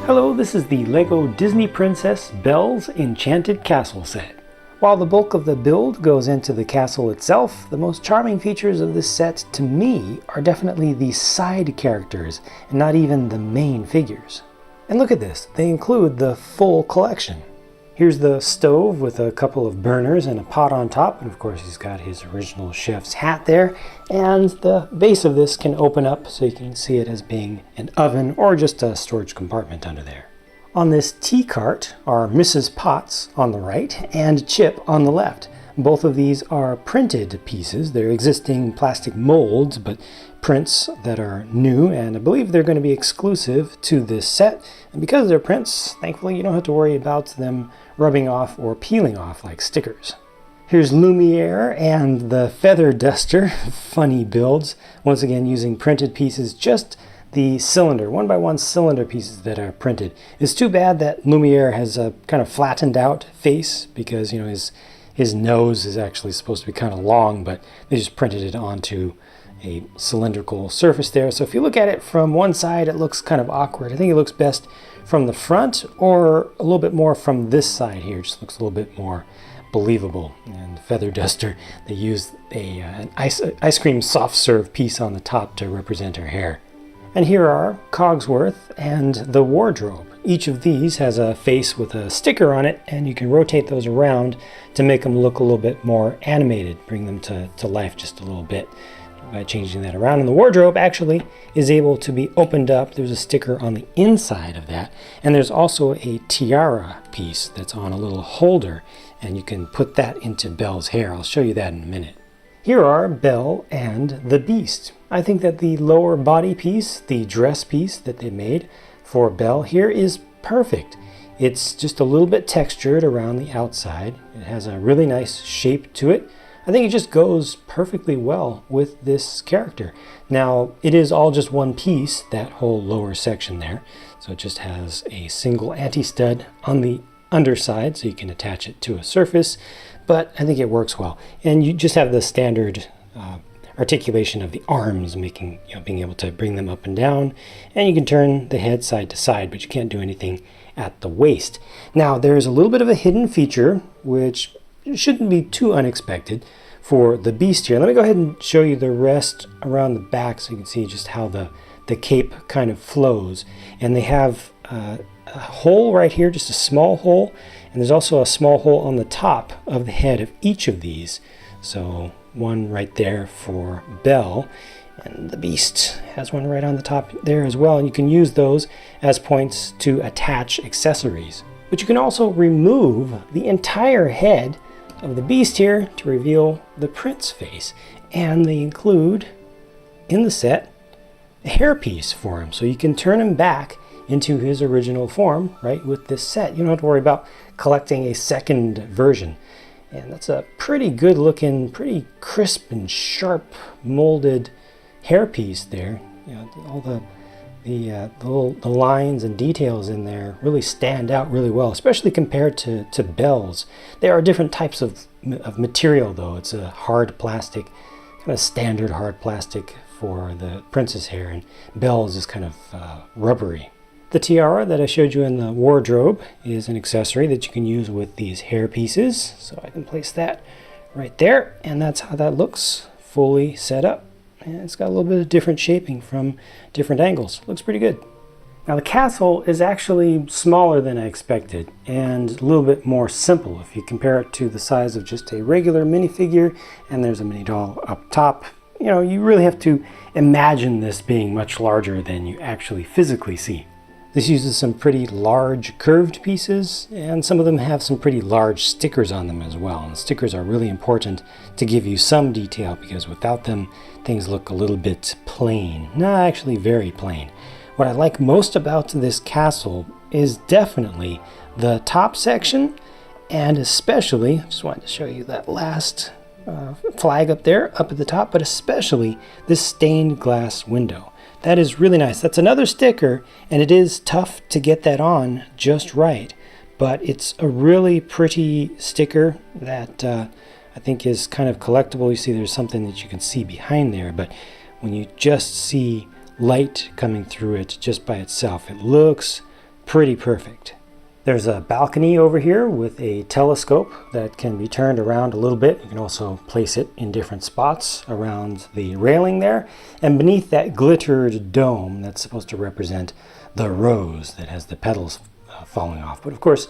Hello, this is the LEGO Disney Princess Belle's Enchanted Castle set. While the bulk of the build goes into the castle itself, the most charming features of this set to me are definitely the side characters and not even the main figures. And look at this, they include the full collection. Here's the stove with a couple of burners and a pot on top, and of course he's got his original chef's hat there, and the base of this can open up so you can see it as being an oven or just a storage compartment under there. On this tea cart are Mrs. Potts on the right and Chip on the left. Both of these are printed pieces. They're existing plastic molds, but prints that are new, and I believe they're going to be exclusive to this set. And because they're prints, thankfully you don't have to worry about them rubbing off or peeling off like stickers. Here's Lumiere and the Feather Duster, funny builds, once again using printed pieces, just the cylinder, 1x1 cylinder pieces that are printed. It's too bad that Lumiere has a kind of flattened out face because, you know, his nose is actually supposed to be kind of long, but they just printed it onto a cylindrical surface there. So if you look at it from one side, it looks kind of awkward. I think it looks best from the front or a little bit more from this side here. It just looks a little bit more believable. And Feather Duster, they used an ice cream soft serve piece on the top to represent her hair. And here are Cogsworth and the wardrobe. Each of these has a face with a sticker on it, and you can rotate those around to make them look a little bit more animated, bring them to life just a little bit by changing that around. And the wardrobe actually is able to be opened up. There's a sticker on the inside of that, and there's also a tiara piece that's on a little holder, and you can put that into Belle's hair. I'll show you that in a minute. Here are Belle and the Beast. I think that the lower body piece, the dress piece that they made for Belle here, is perfect. It's just a little bit textured around the outside. It has a really nice shape to it. I think it just goes perfectly well with this character. Now, it is all just one piece, that whole lower section there. So it just has a single anti-stud on the underside, so you can attach it to a surface, but I think it works well. And you just have the standard articulation of the arms, being able to bring them up and down, and you can turn the head side to side, but you can't do anything at the waist. Now, there's a little bit of a hidden feature, which shouldn't be too unexpected for the Beast here. Let me go ahead and show you the rest around the back so you can see just how the cape kind of flows. And they have a hole right here, just a small hole, and there's also a small hole on the top of the head of each of these. So one right there for Belle, and the Beast has one right on the top there as well, and you can use those as points to attach accessories. But you can also remove the entire head of the Beast here to reveal the Prince face, and they include in the set a hairpiece for him, so you can turn him back into his original form right with this set. You don't have to worry about collecting a second version. And that's a pretty good looking, pretty crisp and sharp molded hairpiece there. You know, all the lines and details in there really stand out really well, especially compared to Belle's. There are different types of material though. It's a hard plastic, kind of standard hard plastic for the princess hair, and Belle's is kind of rubbery. The tiara that I showed you in the wardrobe is an accessory that you can use with these hair pieces. So I can place that right there, and that's how that looks fully set up. And it's got a little bit of different shaping from different angles. Looks pretty good. Now the castle is actually smaller than I expected and a little bit more simple if you compare it to the size of just a regular minifigure, and there's a mini doll up top. You know, you really have to imagine this being much larger than you actually physically see. This uses some pretty large curved pieces, and some of them have some pretty large stickers on them as well. And stickers are really important to give you some detail, because without them, things look a little bit plain. No, actually very plain. What I like most about this castle is definitely the top section, and especially, I just wanted to show you that last flag up there, up at the top, but especially this stained glass window. That is really nice. That's another sticker, and it is tough to get that on just right, but it's a really pretty sticker that I think is kind of collectible. You see there's something that you can see behind there, but when you just see light coming through it just by itself, it looks pretty perfect. There's a balcony over here with a telescope that can be turned around a little bit. You can also place it in different spots around the railing there. And beneath that glittered dome, that's supposed to represent the rose that has the petals falling off. But of course,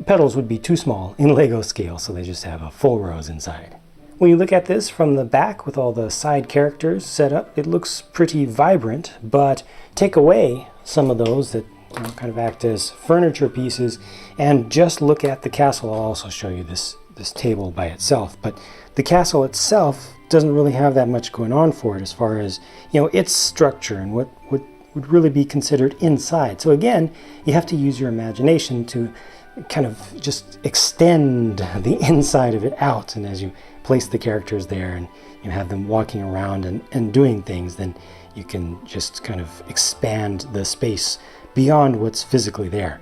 petals would be too small in Lego scale, so they just have a full rose inside. When you look at this from the back with all the side characters set up, it looks pretty vibrant, but take away some of those that kind of act as furniture pieces and just look at the castle. I'll also show you this table by itself, but the castle itself doesn't really have that much going on for it as far as its structure and what would really be considered inside. So again, you have to use your imagination to kind of just extend the inside of it out, and as you place the characters there and you have them walking around and doing things, then you can just kind of expand the space beyond what's physically there.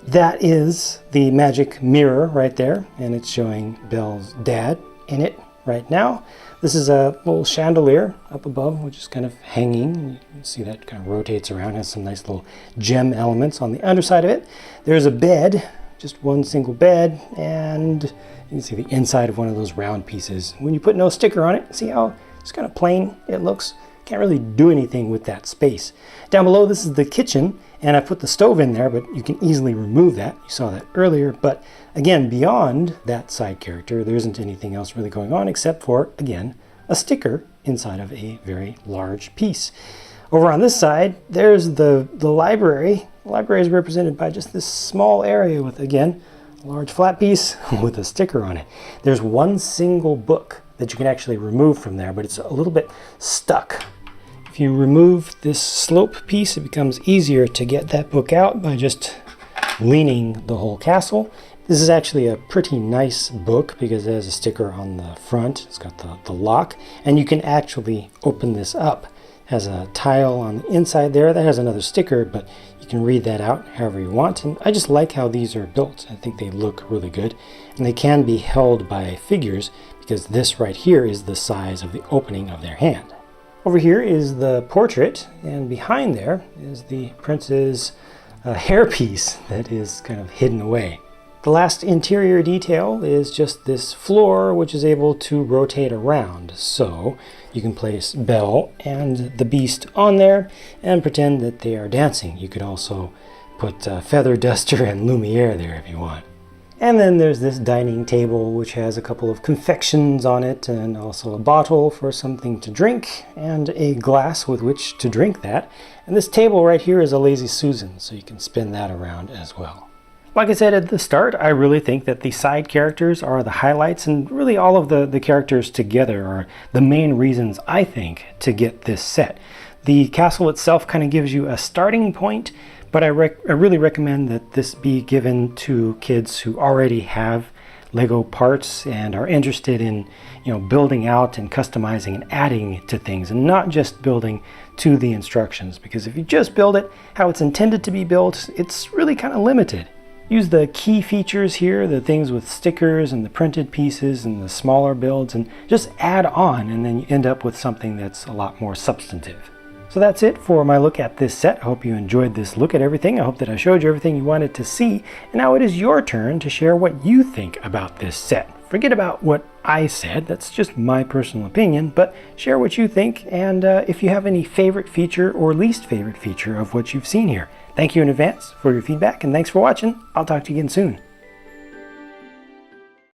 That is the magic mirror right there, and it's showing Belle's dad in it right now. This is a little chandelier up above, which is kind of hanging. You can see that kind of rotates around, has some nice little gem elements on the underside of it. There's a bed, just one single bed, and you can see the inside of one of those round pieces. When you put no sticker on it, see how it's kind of plain it looks? Can't really do anything with that space. Down below, this is the kitchen, and I put the stove in there, but you can easily remove that. You saw that earlier, but again, beyond that side character, there isn't anything else really going on except for, again, a sticker inside of a very large piece. Over on this side, there's the library. The library is represented by just this small area with, again, a large flat piece with a sticker on it. There's one single book that you can actually remove from there, but it's a little bit stuck. If you remove this slope piece, it becomes easier to get that book out by just leaning the whole castle. This is actually a pretty nice book because it has a sticker on the front. It's got the lock, and you can actually open this up. It has a tile on the inside there that has another sticker, but you can read that out however you want. And I just like how these are built. I think they look really good, and they can be held by figures because this right here is the size of the opening of their hand. Over here is the portrait, and behind there is the prince's hairpiece that is kind of hidden away. The last interior detail is just this floor, which is able to rotate around. So you can place Belle and the Beast on there and pretend that they are dancing. You could also put Feather Duster and Lumiere there if you want. And then there's this dining table, which has a couple of confections on it and also a bottle for something to drink and a glass with which to drink that. And this table right here is a Lazy Susan, so you can spin that around as well. Like I said at the start, I really think that the side characters are the highlights, and really all of the characters together are the main reasons, I think, to get this set. The castle itself kind of gives you a starting point, but I really recommend that this be given to kids who already have Lego parts and are interested in building out and customizing and adding to things, and not just building to the instructions, because if you just build it how it's intended to be built, it's really kind of limited. Use the key features here, the things with stickers and the printed pieces and the smaller builds, and just add on, and then you end up with something that's a lot more substantive. So that's it for my look at this set. I hope you enjoyed this look at everything. I hope that I showed you everything you wanted to see. And now it is your turn to share what you think about this set. Forget about what I said, that's just my personal opinion, but share what you think, and if you have any favorite feature or least favorite feature of what you've seen here. Thank you in advance for your feedback, and thanks for watching. I'll talk to you again soon.